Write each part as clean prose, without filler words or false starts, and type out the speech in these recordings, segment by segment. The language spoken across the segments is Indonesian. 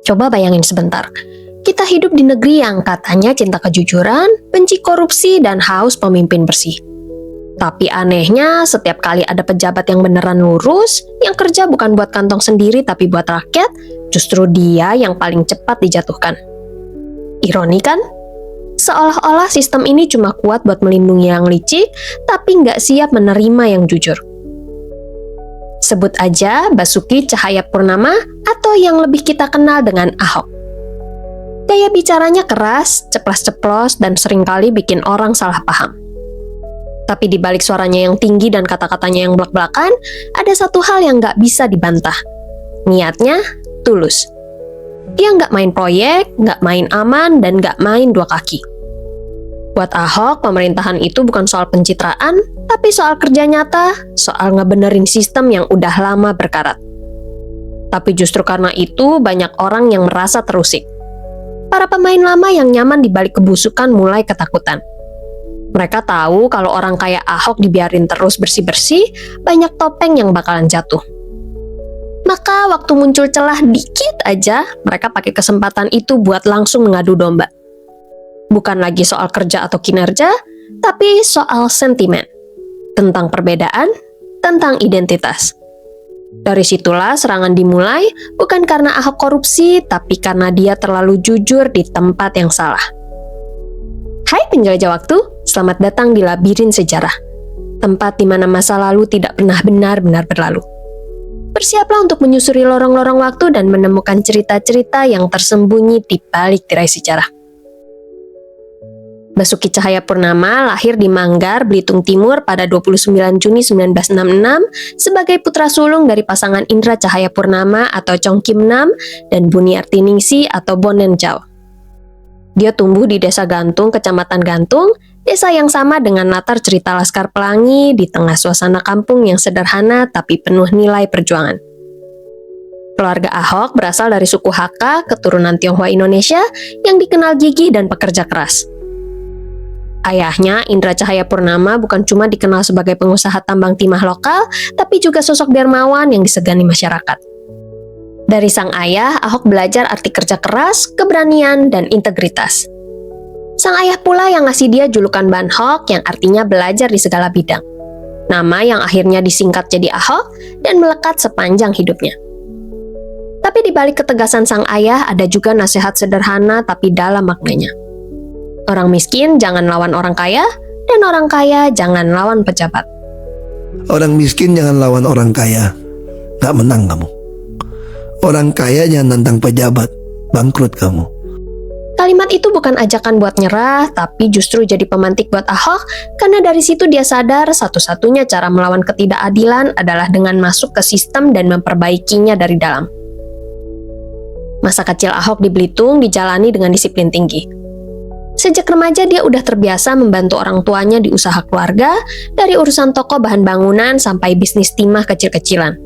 Coba bayangin sebentar. Kita hidup di negeri yang katanya cinta kejujuran, benci korupsi, dan haus pemimpin bersih. Tapi anehnya, setiap kali ada pejabat yang beneran lurus, yang kerja bukan buat kantong sendiri tapi buat rakyat, justru dia yang paling cepat dijatuhkan. Ironi kan? Seolah-olah sistem ini cuma kuat buat melindungi yang licik, tapi nggak siap menerima yang jujur. Sebut aja Basuki Cahayapurnama atau yang lebih kita kenal dengan Ahok. Gaya bicaranya keras, ceplas-ceplos, dan seringkali bikin orang salah paham. Tapi di balik suaranya yang tinggi dan kata-katanya yang blak-blakan, ada satu hal yang nggak bisa dibantah. Niatnya tulus. Dia nggak main proyek, nggak main aman, dan nggak main dua kaki. Buat Ahok, pemerintahan itu bukan soal pencitraan, tapi soal kerja nyata, soal ngebenerin sistem yang udah lama berkarat. Tapi justru karena itu, banyak orang yang merasa terusik. Para pemain lama yang nyaman di balik kebusukan mulai ketakutan. Mereka tahu kalau orang kayak Ahok dibiarin terus bersih-bersih, banyak topeng yang bakalan jatuh. Maka waktu muncul celah dikit aja, mereka pakai kesempatan itu buat langsung mengadu domba. Bukan lagi soal kerja atau kinerja, tapi soal sentimen. Tentang perbedaan, tentang identitas. Dari situlah serangan dimulai, bukan karena Ahok korupsi, tapi karena dia terlalu jujur di tempat yang salah. Hai penjelajah waktu, selamat datang di Labirin Sejarah. Tempat di mana masa lalu tidak pernah benar-benar berlalu. Bersiaplah untuk menyusuri lorong-lorong waktu dan menemukan cerita-cerita yang tersembunyi di balik tirai sejarah. Basuki Cahayapurnama lahir di Manggar, Belitung Timur pada 29 Juni 1966 sebagai putra sulung dari pasangan Indra Cahayapurnama atau Chong Kim Nam dan Buniarti Ningsi atau Bonen Chow. Dia tumbuh di Desa Gantung, Kecamatan Gantung, desa yang sama dengan latar cerita Laskar Pelangi di tengah suasana kampung yang sederhana tapi penuh nilai perjuangan. Keluarga Ahok berasal dari suku Hakka, keturunan Tionghoa Indonesia yang dikenal gigih dan pekerja keras. Ayahnya, Indra Cahayapurnama, bukan cuma dikenal sebagai pengusaha tambang timah lokal, tapi juga sosok dermawan yang disegani masyarakat. Dari sang ayah, Ahok belajar arti kerja keras, keberanian, dan integritas. Sang ayah pula yang ngasih dia julukan Banhok yang artinya belajar di segala bidang. Nama yang akhirnya disingkat jadi Ahok dan melekat sepanjang hidupnya. Tapi di balik ketegasan sang ayah ada juga nasihat sederhana tapi dalam maknanya. Orang miskin jangan lawan orang kaya, dan orang kaya jangan lawan pejabat. Orang miskin jangan lawan orang kaya, gak menang kamu. Orang kaya jangan nantang pejabat, bangkrut kamu. Kalimat itu bukan ajakan buat nyerah, tapi justru jadi pemantik buat Ahok, karena dari situ dia sadar satu-satunya cara melawan ketidakadilan adalah dengan masuk ke sistem dan memperbaikinya dari dalam. Masa kecil Ahok di Belitung dijalani dengan disiplin tinggi. Sejak remaja dia udah terbiasa membantu orang tuanya di usaha keluarga, dari urusan toko bahan bangunan sampai bisnis timah kecil-kecilan.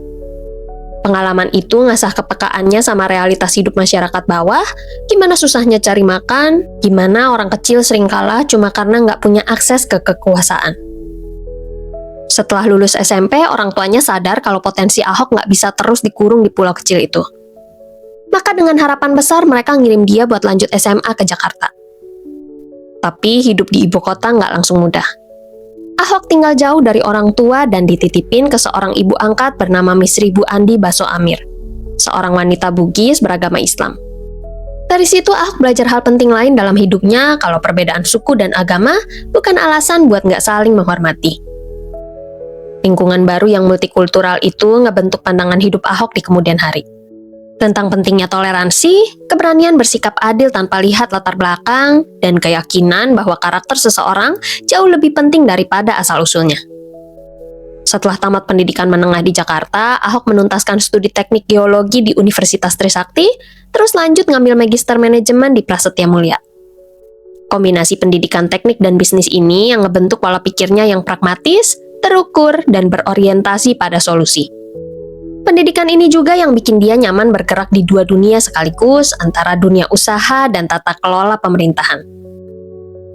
Pengalaman itu ngasah kepekaannya sama realitas hidup masyarakat bawah, gimana susahnya cari makan, gimana orang kecil sering kalah cuma karena nggak punya akses ke kekuasaan. Setelah lulus SMP, orang tuanya sadar kalau potensi Ahok nggak bisa terus dikurung di pulau kecil itu. Maka dengan harapan besar mereka ngirim dia buat lanjut SMA ke Jakarta. Tapi hidup di ibu kota nggak langsung mudah. Ahok tinggal jauh dari orang tua dan dititipin ke seorang ibu angkat bernama Misri Bu Andi Baso Amir, seorang wanita Bugis beragama Islam. Dari situ Ahok belajar hal penting lain dalam hidupnya, kalau perbedaan suku dan agama bukan alasan buat nggak saling menghormati. Lingkungan baru yang multikultural itu ngebentuk pandangan hidup Ahok di kemudian hari. Tentang pentingnya toleransi, keberanian bersikap adil tanpa lihat latar belakang, dan keyakinan bahwa karakter seseorang jauh lebih penting daripada asal-usulnya. Setelah tamat pendidikan menengah di Jakarta, Ahok menuntaskan studi teknik geologi di Universitas Trisakti, terus lanjut ngambil magister manajemen di Prasetya Mulia. Kombinasi pendidikan teknik dan bisnis ini yang ngebentuk pola pikirnya yang pragmatis, terukur, dan berorientasi pada solusi. Pendidikan ini juga yang bikin dia nyaman bergerak di dua dunia sekaligus, antara dunia usaha dan tata kelola pemerintahan.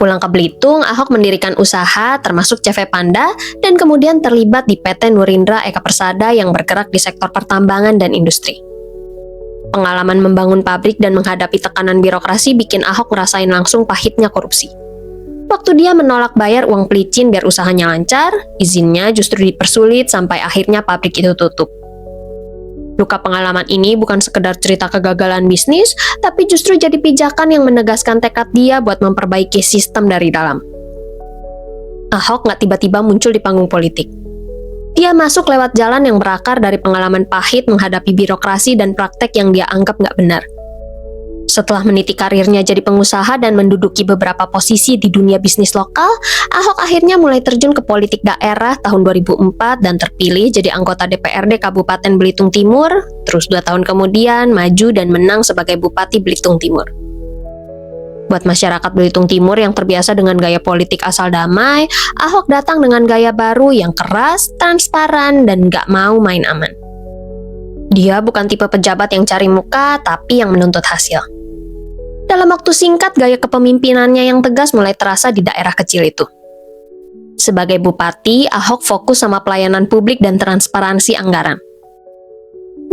Pulang ke Belitung, Ahok mendirikan usaha termasuk CV Panda dan kemudian terlibat di PT Nurindra Eka Persada yang bergerak di sektor pertambangan dan industri. Pengalaman membangun pabrik dan menghadapi tekanan birokrasi bikin Ahok ngerasain langsung pahitnya korupsi. Waktu dia menolak bayar uang pelicin biar usahanya lancar, izinnya justru dipersulit sampai akhirnya pabrik itu tutup. Luka pengalaman ini bukan sekedar cerita kegagalan bisnis, tapi justru jadi pijakan yang menegaskan tekad dia buat memperbaiki sistem dari dalam. Ahok nggak tiba-tiba muncul di panggung politik. Dia masuk lewat jalan yang berakar dari pengalaman pahit menghadapi birokrasi dan praktek yang dia anggap nggak benar. Setelah meniti karirnya jadi pengusaha dan menduduki beberapa posisi di dunia bisnis lokal, Ahok akhirnya mulai terjun ke politik daerah tahun 2004 dan terpilih jadi anggota DPRD Kabupaten Belitung Timur, terus 2 tahun kemudian maju dan menang sebagai Bupati Belitung Timur. Buat masyarakat Belitung Timur yang terbiasa dengan gaya politik asal damai, Ahok datang dengan gaya baru yang keras, transparan, dan gak mau main aman. Dia bukan tipe pejabat yang cari muka, tapi yang menuntut hasil. Dalam waktu singkat, gaya kepemimpinannya yang tegas mulai terasa di daerah kecil itu. Sebagai bupati, Ahok fokus sama pelayanan publik dan transparansi anggaran.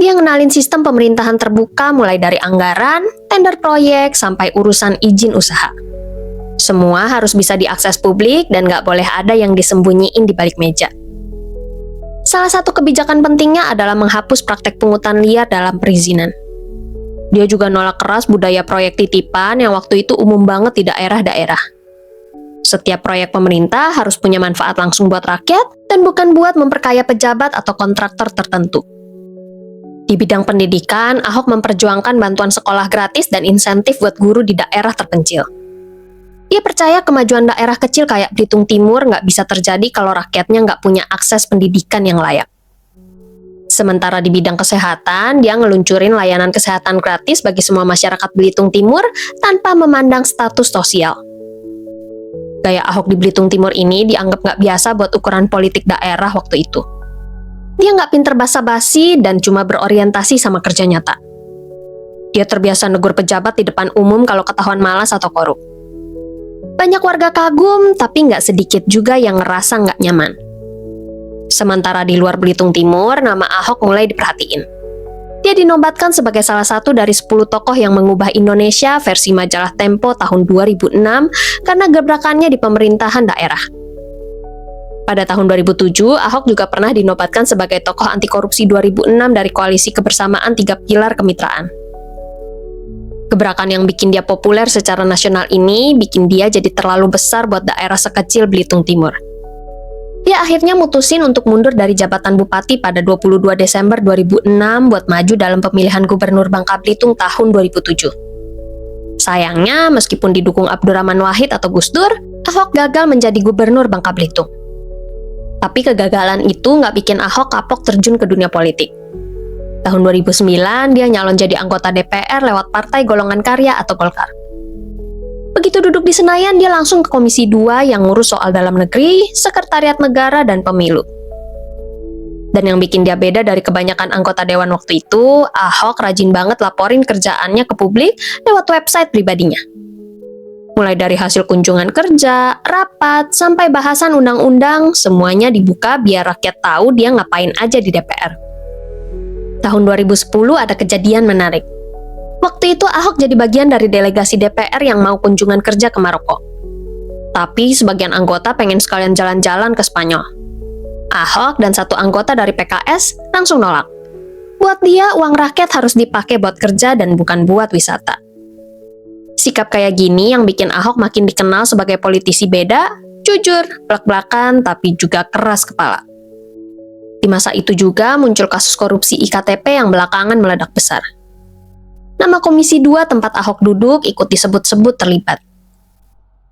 Dia ngenalin sistem pemerintahan terbuka mulai dari anggaran, tender proyek, sampai urusan izin usaha. Semua harus bisa diakses publik dan nggak boleh ada yang disembunyiin di balik meja. Salah satu kebijakan pentingnya adalah menghapus praktek pungutan liar dalam perizinan. Dia juga nolak keras budaya proyek titipan yang waktu itu umum banget di daerah-daerah. Setiap proyek pemerintah harus punya manfaat langsung buat rakyat dan bukan buat memperkaya pejabat atau kontraktor tertentu. Di bidang pendidikan, Ahok memperjuangkan bantuan sekolah gratis dan insentif buat guru di daerah terpencil. Dia percaya kemajuan daerah kecil kayak Belitung Timur nggak bisa terjadi kalau rakyatnya nggak punya akses pendidikan yang layak. Sementara di bidang kesehatan, dia ngeluncurin layanan kesehatan gratis bagi semua masyarakat Belitung Timur tanpa memandang status sosial. Gaya Ahok di Belitung Timur ini dianggap nggak biasa buat ukuran politik daerah waktu itu. Dia nggak pinter basa-basi dan cuma berorientasi sama kerja nyata. Dia terbiasa negur pejabat di depan umum kalau ketahuan malas atau korup. Banyak warga kagum, tapi nggak sedikit juga yang ngerasa nggak nyaman. Sementara di luar Belitung Timur, nama Ahok mulai diperhatiin. Dia dinobatkan sebagai salah satu dari 10 tokoh yang mengubah Indonesia versi majalah Tempo tahun 2006 karena gebrakannya di pemerintahan daerah. Pada tahun 2007, Ahok juga pernah dinobatkan sebagai tokoh anti korupsi 2006 dari Koalisi Kebersamaan 3 Pilar Kemitraan. Gebrakan yang bikin dia populer secara nasional ini bikin dia jadi terlalu besar buat daerah sekecil Belitung Timur. Dia akhirnya mutusin untuk mundur dari jabatan bupati pada 22 Desember 2006 buat maju dalam pemilihan gubernur Bangka Belitung tahun 2007. Sayangnya, meskipun didukung Abdurrahman Wahid atau Gus Dur, Ahok gagal menjadi gubernur Bangka Belitung. Tapi kegagalan itu nggak bikin Ahok kapok terjun ke dunia politik. Tahun 2009, dia nyalon jadi anggota DPR lewat Partai Golongan Karya atau Golkar. Begitu duduk di Senayan, dia langsung ke Komisi 2 yang ngurus soal dalam negeri, sekretariat negara, dan pemilu. Dan yang bikin dia beda dari kebanyakan anggota dewan waktu itu, Ahok rajin banget laporin kerjaannya ke publik lewat website pribadinya. Mulai dari hasil kunjungan kerja, rapat, sampai bahasan undang-undang, semuanya dibuka biar rakyat tahu dia ngapain aja di DPR. Tahun 2010 ada kejadian menarik. Waktu itu Ahok jadi bagian dari delegasi DPR yang mau kunjungan kerja ke Maroko. Tapi sebagian anggota pengen sekalian jalan-jalan ke Spanyol. Ahok dan satu anggota dari PKS langsung nolak. Buat dia, uang rakyat harus dipakai buat kerja dan bukan buat wisata. Sikap kayak gini yang bikin Ahok makin dikenal sebagai politisi beda, jujur, belak-belakan, tapi juga keras kepala. Di masa itu juga muncul kasus korupsi IKTP yang belakangan meledak besar. Nama Komisi 2 tempat Ahok duduk ikut disebut-sebut terlibat.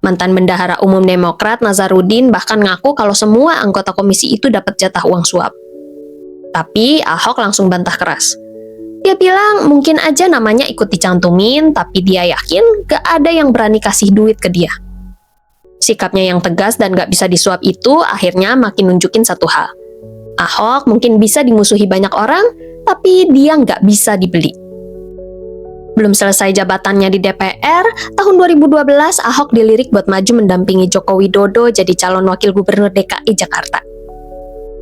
Mantan Bendahara Umum Demokrat Nazarudin bahkan ngaku kalau semua anggota komisi itu dapat jatah uang suap. Tapi Ahok langsung bantah keras. Dia bilang mungkin aja namanya ikut dicantumin, tapi dia yakin gak ada yang berani kasih duit ke dia. Sikapnya yang tegas dan gak bisa disuap itu akhirnya makin nunjukin satu hal. Ahok mungkin bisa dimusuhi banyak orang, tapi dia nggak bisa dibeli. Belum selesai jabatannya di DPR, tahun 2012 Ahok dilirik buat maju mendampingi Joko Widodo jadi calon wakil gubernur DKI Jakarta.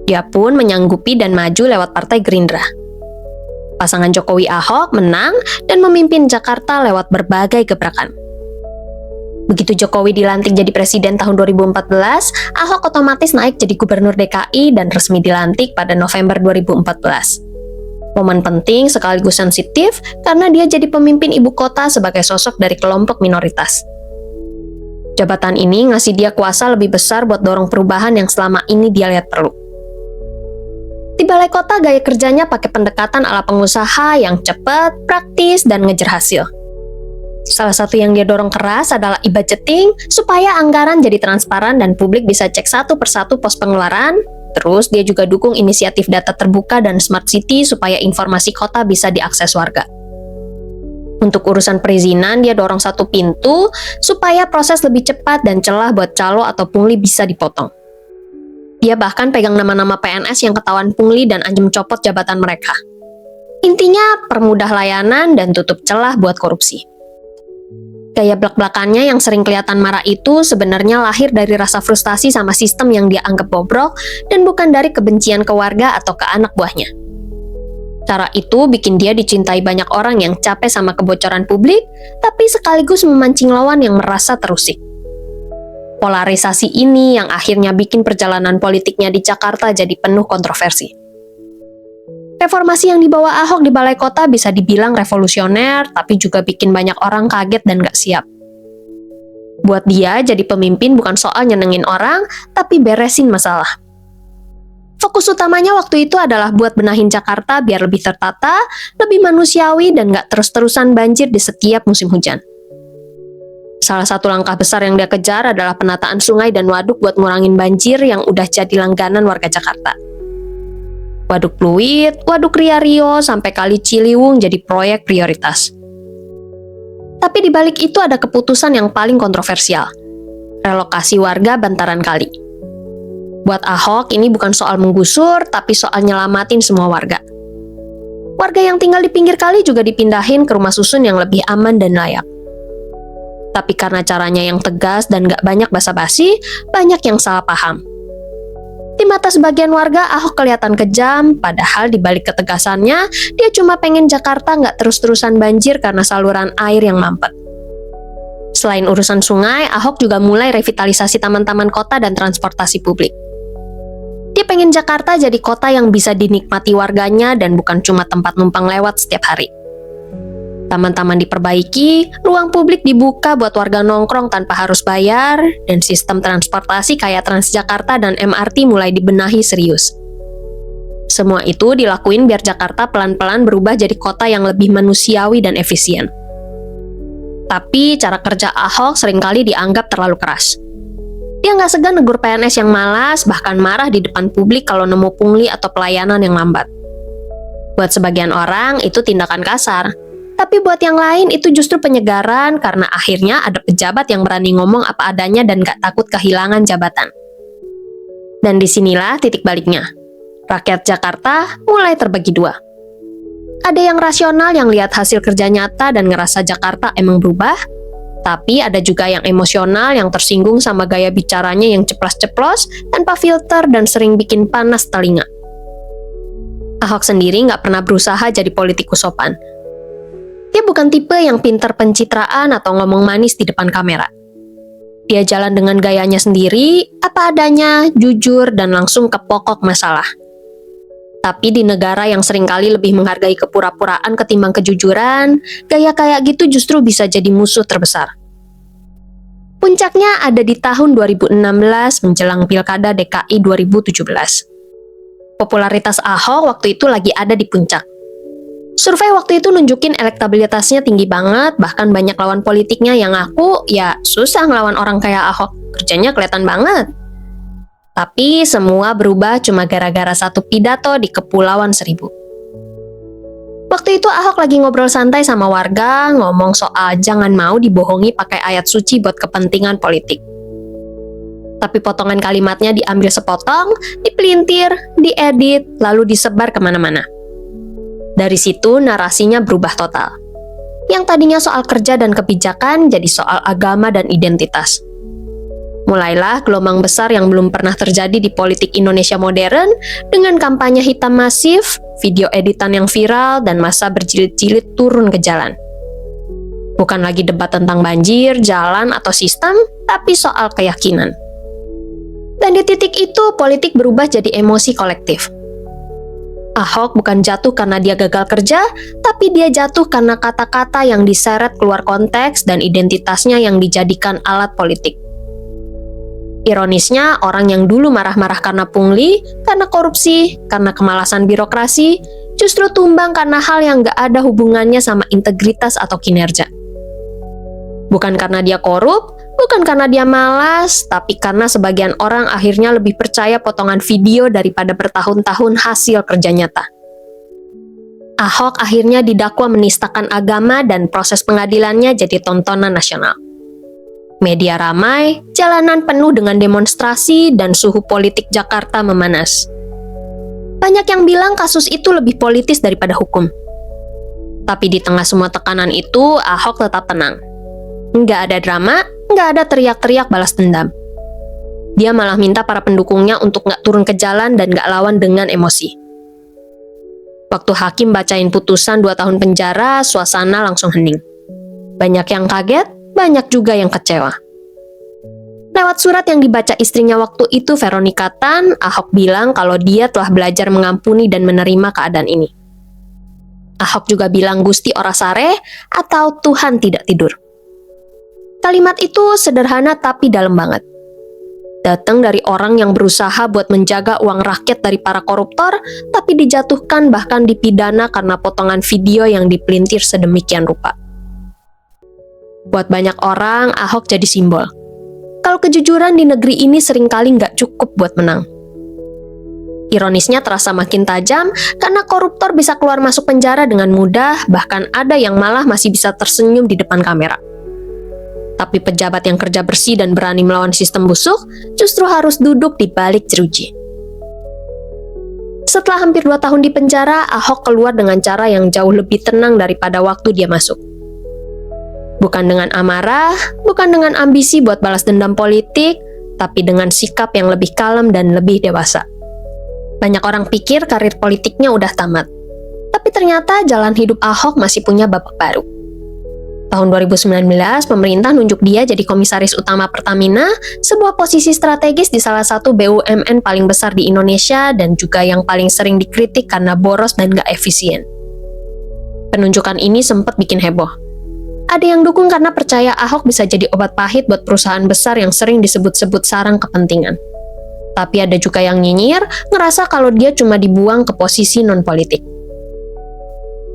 Dia pun menyanggupi dan maju lewat Partai Gerindra. Pasangan Jokowi-Ahok menang dan memimpin Jakarta lewat berbagai gebrakan. Begitu Jokowi dilantik jadi presiden tahun 2014, Ahok otomatis naik jadi gubernur DKI dan resmi dilantik pada November 2014. Momen penting sekaligus sensitif karena dia jadi pemimpin ibu kota sebagai sosok dari kelompok minoritas. Jabatan ini ngasih dia kuasa lebih besar buat dorong perubahan yang selama ini dia lihat perlu. Di balai kota gaya kerjanya pakai pendekatan ala pengusaha yang cepat, praktis, dan ngejar hasil. Salah satu yang dia dorong keras adalah e-budgeting supaya anggaran jadi transparan dan publik bisa cek satu persatu pos pengeluaran. Terus dia juga dukung inisiatif data terbuka dan smart city supaya informasi kota bisa diakses warga. Untuk urusan perizinan dia dorong satu pintu supaya proses lebih cepat dan celah buat calo atau pungli bisa dipotong. Dia bahkan pegang nama-nama PNS yang ketahuan pungli dan ancam copot jabatan mereka. Intinya permudah layanan dan tutup celah buat korupsi. Gaya belak-belakannya yang sering kelihatan marah itu sebenarnya lahir dari rasa frustasi sama sistem yang dia anggap bobrok dan bukan dari kebencian ke warga atau ke anak buahnya. Cara itu bikin dia dicintai banyak orang yang capek sama kebocoran publik, tapi sekaligus memancing lawan yang merasa terusik. Polarisasi ini yang akhirnya bikin perjalanan politiknya di Jakarta jadi penuh kontroversi. Reformasi yang dibawa Ahok di balai kota bisa dibilang revolusioner, tapi juga bikin banyak orang kaget dan gak siap. Buat dia, jadi pemimpin bukan soal nyenengin orang, tapi beresin masalah. Fokus utamanya waktu itu adalah buat benahin Jakarta biar lebih tertata, lebih manusiawi, dan gak terus-terusan banjir di setiap musim hujan. Salah satu langkah besar yang dia kejar adalah penataan sungai dan waduk buat ngurangin banjir yang udah jadi langganan warga Jakarta. Waduk Pluit, Waduk Ria Rio, sampai Kali Ciliwung jadi proyek prioritas. Tapi di balik itu ada keputusan yang paling kontroversial, relokasi warga bantaran kali. Buat Ahok ini bukan soal menggusur, tapi soal nyelamatin semua warga. Warga yang tinggal di pinggir kali juga dipindahin ke rumah susun yang lebih aman dan layak. Tapi karena caranya yang tegas dan gak banyak basa-basi, banyak yang salah paham. Di mata sebagian warga, Ahok kelihatan kejam, padahal di balik ketegasannya, dia cuma pengen Jakarta nggak terus-terusan banjir karena saluran air yang mampet. Selain urusan sungai, Ahok juga mulai revitalisasi taman-taman kota dan transportasi publik. Dia pengen Jakarta jadi kota yang bisa dinikmati warganya dan bukan cuma tempat numpang lewat setiap hari. Taman-taman diperbaiki, ruang publik dibuka buat warga nongkrong tanpa harus bayar, dan sistem transportasi kayak Transjakarta dan MRT mulai dibenahi serius. Semua itu dilakuin biar Jakarta pelan-pelan berubah jadi kota yang lebih manusiawi dan efisien. Tapi cara kerja Ahok seringkali dianggap terlalu keras. Dia nggak segan negur PNS yang malas, bahkan marah di depan publik kalau nemu pungli atau pelayanan yang lambat. Buat sebagian orang, itu tindakan kasar. Tapi buat yang lain itu justru penyegaran karena akhirnya ada pejabat yang berani ngomong apa adanya dan gak takut kehilangan jabatan. Dan disinilah titik baliknya. Rakyat Jakarta mulai terbagi dua. Ada yang rasional yang lihat hasil kerja nyata dan ngerasa Jakarta emang berubah, tapi ada juga yang emosional yang tersinggung sama gaya bicaranya yang ceplas-ceplos, tanpa filter dan sering bikin panas telinga. Ahok sendiri gak pernah berusaha jadi politikus sopan. Dia bukan tipe yang pintar pencitraan atau ngomong manis di depan kamera. Dia jalan dengan gayanya sendiri, apa adanya, jujur, dan langsung ke pokok masalah. Tapi di negara yang seringkali lebih menghargai kepura-puraan ketimbang kejujuran, gaya kayak gitu justru bisa jadi musuh terbesar. Puncaknya ada di tahun 2016 menjelang Pilkada DKI 2017. Popularitas Ahok waktu itu lagi ada di puncak. Survei waktu itu nunjukin elektabilitasnya tinggi banget, bahkan banyak lawan politiknya yang ngaku, ya susah ngelawan orang kayak Ahok, kerjanya kelihatan banget. Tapi semua berubah cuma gara-gara satu pidato di Kepulauan Seribu. Waktu itu Ahok lagi ngobrol santai sama warga, ngomong soal jangan mau dibohongi pakai ayat suci buat kepentingan politik. Tapi potongan kalimatnya diambil sepotong, dipelintir, diedit, lalu disebar kemana-mana. Dari situ narasinya berubah total. Yang tadinya soal kerja dan kebijakan jadi soal agama dan identitas. Mulailah gelombang besar yang belum pernah terjadi di politik Indonesia modern dengan kampanye hitam masif, video editan yang viral, dan massa berjilid-jilid turun ke jalan. Bukan lagi debat tentang banjir, jalan, atau sistem, tapi soal keyakinan. Dan di titik itu, politik berubah jadi emosi kolektif. Ahok bukan jatuh karena dia gagal kerja, tapi dia jatuh karena kata-kata yang diseret keluar konteks dan identitasnya yang dijadikan alat politik. Ironisnya, orang yang dulu marah-marah karena pungli, karena korupsi, karena kemalasan birokrasi, justru tumbang karena hal yang gak ada hubungannya sama integritas atau kinerja. Bukan karena dia korup, bukan karena dia malas, tapi karena sebagian orang akhirnya lebih percaya potongan video daripada bertahun-tahun hasil kerja nyata. Ahok akhirnya didakwa menistakan agama dan proses pengadilannya jadi tontonan nasional. Media ramai, jalanan penuh dengan demonstrasi, dan suhu politik Jakarta memanas. Banyak yang bilang kasus itu lebih politis daripada hukum. Tapi di tengah semua tekanan itu, Ahok tetap tenang. Nggak ada drama, nggak ada teriak-teriak balas dendam. Dia malah minta para pendukungnya untuk nggak turun ke jalan dan nggak lawan dengan emosi. Waktu hakim bacain putusan 2 tahun penjara, suasana langsung hening. Banyak yang kaget, banyak juga yang kecewa. Lewat surat yang dibaca istrinya waktu itu, Veronica Tan, Ahok bilang kalau dia telah belajar mengampuni dan menerima keadaan ini. Ahok juga bilang Gusti ora sare atau Tuhan tidak tidur. Kalimat itu sederhana tapi dalam banget. Datang dari orang yang berusaha buat menjaga uang rakyat dari para koruptor, tapi dijatuhkan bahkan dipidana karena potongan video yang dipelintir sedemikian rupa. Buat banyak orang, Ahok jadi simbol. Kalau kejujuran di negeri ini seringkali nggak cukup buat menang. Ironisnya terasa makin tajam karena koruptor bisa keluar masuk penjara dengan mudah, bahkan ada yang malah masih bisa tersenyum di depan kamera. Tapi pejabat yang kerja bersih dan berani melawan sistem busuk justru harus duduk di balik jeruji. Setelah hampir 2 tahun di penjara, Ahok keluar dengan cara yang jauh lebih tenang daripada waktu dia masuk. Bukan dengan amarah, bukan dengan ambisi buat balas dendam politik, tapi dengan sikap yang lebih kalem dan lebih dewasa. Banyak orang pikir karir politiknya udah tamat, tapi ternyata jalan hidup Ahok masih punya babak baru. Tahun 2019, pemerintah nunjuk dia jadi komisaris utama Pertamina, sebuah posisi strategis di salah satu BUMN paling besar di Indonesia dan juga yang paling sering dikritik karena boros dan gak efisien. Penunjukan ini sempat bikin heboh. Ada yang dukung karena percaya Ahok bisa jadi obat pahit buat perusahaan besar yang sering disebut-sebut sarang kepentingan. Tapi ada juga yang nyinyir, ngerasa kalau dia cuma dibuang ke posisi non-politik.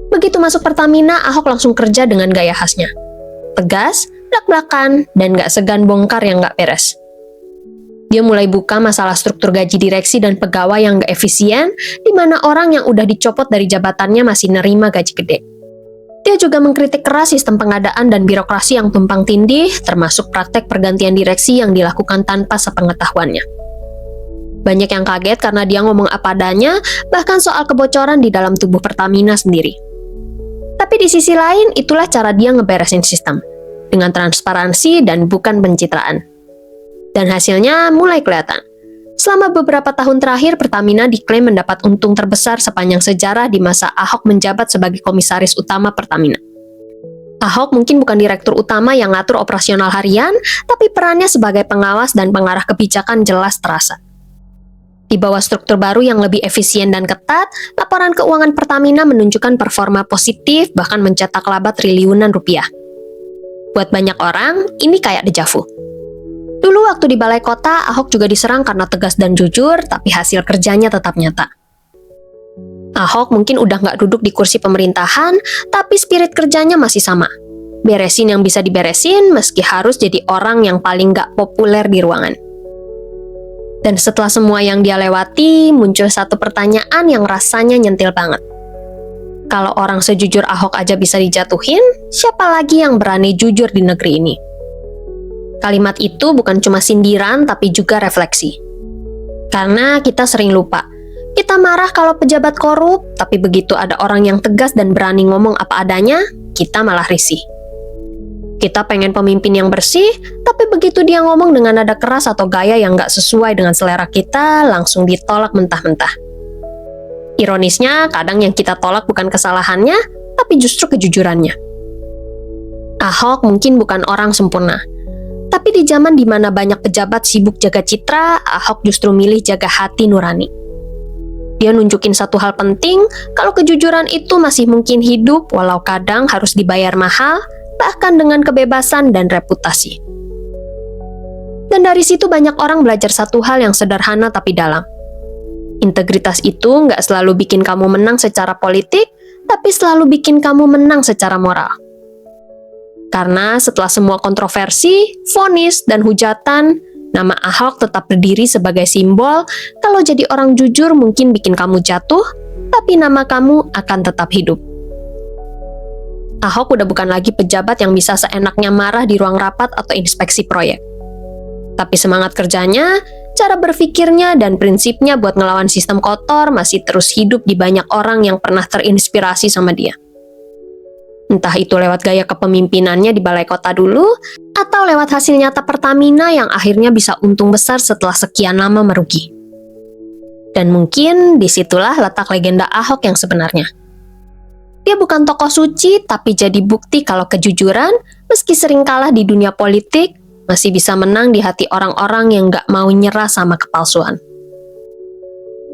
Begitu masuk Pertamina, Ahok langsung kerja dengan gaya khasnya. Tegas, blak-blakan, dan gak segan bongkar yang gak beres. Dia mulai buka masalah struktur gaji direksi dan pegawai yang gak efisien, di mana orang yang udah dicopot dari jabatannya masih nerima gaji gede. Dia juga mengkritik keras sistem pengadaan dan birokrasi yang tumpang tindih, termasuk praktek pergantian direksi yang dilakukan tanpa sepengetahuannya. Banyak yang kaget karena dia ngomong apa adanya, bahkan soal kebocoran di dalam tubuh Pertamina sendiri. Tapi di sisi lain, itulah cara dia ngeberesin sistem, dengan transparansi dan bukan pencitraan. Dan hasilnya mulai kelihatan. Selama beberapa tahun terakhir, Pertamina diklaim mendapat untung terbesar sepanjang sejarah di masa Ahok menjabat sebagai komisaris utama Pertamina. Ahok mungkin bukan direktur utama yang ngatur operasional harian, tapi perannya sebagai pengawas dan pengarah kebijakan jelas terasa. Di bawah struktur baru yang lebih efisien dan ketat, laporan keuangan Pertamina menunjukkan performa positif, bahkan mencetak laba triliunan rupiah. Buat banyak orang, ini kayak dejavu. Dulu waktu di Balai Kota, Ahok juga diserang karena tegas dan jujur, tapi hasil kerjanya tetap nyata. Ahok mungkin udah nggak duduk di kursi pemerintahan, tapi spirit kerjanya masih sama. Beresin yang bisa diberesin, meski harus jadi orang yang paling nggak populer di ruangan. Dan setelah semua yang dia lewati, muncul satu pertanyaan yang rasanya nyentil banget. Kalau orang sejujur Ahok aja bisa dijatuhin, siapa lagi yang berani jujur di negeri ini? Kalimat itu bukan cuma sindiran, tapi juga refleksi. Karena kita sering lupa. Kita marah kalau pejabat korup, tapi begitu ada orang yang tegas dan berani ngomong apa adanya, kita malah risih. Kita pengen pemimpin yang bersih, tapi Tapi begitu dia ngomong dengan nada keras atau gaya yang nggak sesuai dengan selera kita, langsung ditolak mentah-mentah. Ironisnya, kadang yang kita tolak bukan kesalahannya, tapi justru kejujurannya. Ahok mungkin bukan orang sempurna. Tapi di zaman di mana banyak pejabat sibuk jaga citra, Ahok justru milih jaga hati nurani. Dia nunjukin satu hal penting, kalau kejujuran itu masih mungkin hidup walau kadang harus dibayar mahal, bahkan dengan kebebasan dan reputasi. Dan dari situ banyak orang belajar satu hal yang sederhana tapi dalam. Integritas itu nggak selalu bikin kamu menang secara politik, tapi selalu bikin kamu menang secara moral. Karena setelah semua kontroversi, vonis, dan hujatan, nama Ahok tetap berdiri sebagai simbol kalau jadi orang jujur mungkin bikin kamu jatuh, tapi nama kamu akan tetap hidup. Ahok udah bukan lagi pejabat yang bisa seenaknya marah di ruang rapat atau inspeksi proyek. Tapi semangat kerjanya, cara berpikirnya, dan prinsipnya buat ngelawan sistem kotor masih terus hidup di banyak orang yang pernah terinspirasi sama dia. Entah itu lewat gaya kepemimpinannya di balai kota dulu, atau lewat hasil nyata Pertamina yang akhirnya bisa untung besar setelah sekian lama merugi. Dan mungkin disitulah letak legenda Ahok yang sebenarnya. Dia bukan tokoh suci, tapi jadi bukti kalau kejujuran, meski sering kalah di dunia politik, masih bisa menang di hati orang-orang yang gak mau nyerah sama kepalsuan.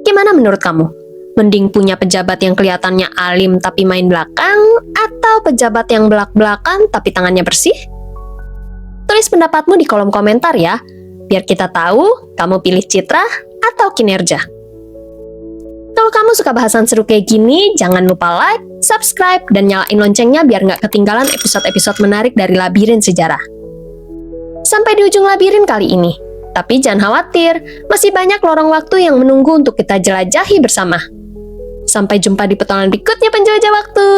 Gimana menurut kamu? Mending punya pejabat yang kelihatannya alim tapi main belakang, atau pejabat yang belak-belakan tapi tangannya bersih? Tulis pendapatmu di kolom komentar ya, biar kita tahu kamu pilih citra atau kinerja. Kalau kamu suka bahasan seru kayak gini, jangan lupa like, subscribe, dan nyalain loncengnya biar nggak ketinggalan episode-episode menarik dari Labirin Sejarah. Sampai di ujung labirin kali ini. Tapi jangan khawatir, masih banyak lorong waktu yang menunggu untuk kita jelajahi bersama. Sampai jumpa di petualangan berikutnya penjelajah waktu.